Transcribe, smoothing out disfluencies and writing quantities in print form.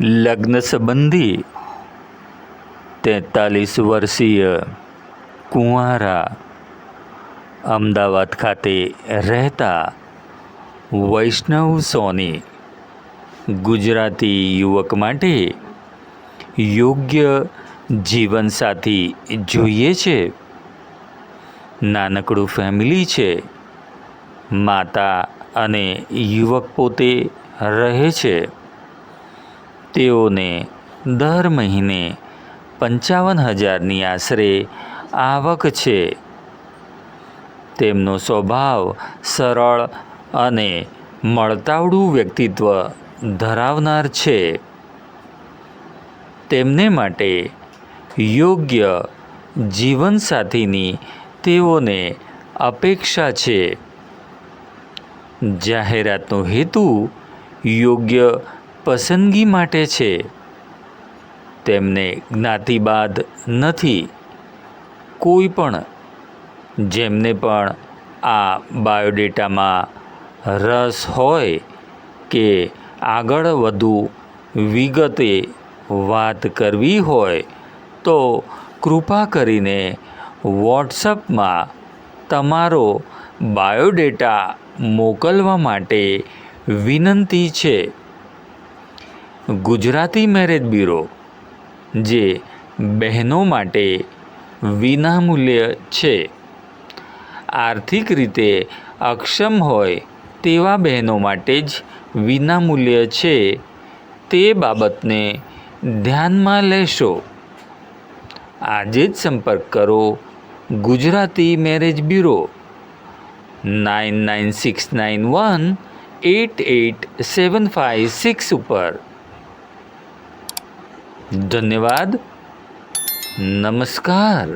લગ્ન સંબંધી 43 વર્ષીય કુંવારા અમદાવાદ ખાતે રહેતા વૈષ્ણવ સોની ગુજરાતી યુવક માટે યોગ્ય જીવનસાથી જોઈએ છે. નાનકડું ફેમિલી છે. માતા અને યુવક પોતે રહે છે. તેઓને દર મહિને 55,000ની આશરે આવક છે. તેમનો સ્વભાવ સરળ અને મળતાવડું વ્યક્તિત્વ ધરાવનાર છે. તેમને માટે યોગ્ય જીવનસાથીની તેઓને અપેક્ષા છે. જાહેરાતનો હેતુ યોગ્ય પસંદગી માટે છે. તેમને જ્ઞાતિવાદ નથી. કોઈ પણ જેમને પણ આ બાયોડેટામાં રસ હોય કે આગળ વધુ વિગતે વાત કરવી હોય તો કૃપા કરીને વોટ્સઅપમાં તમારો બાયોડેટા મોકલવા માટે વિનંતી છે. ગુજરાતી મેરેજ બ્યુરો, જે બહેનો માટે વિનામૂલ્ય છે. આર્થિક રીતે અક્ષમ હોય તેવા બહેનો માટે જ વિનામૂલ્ય છે. તે બાબતને ધ્યાનમાં લેશો. આજે જ સંપર્ક કરો ગુજરાતી મેરેજ બ્યુરો 9969188756 ઉપર. ધન્યવાદ. નમસ્કાર.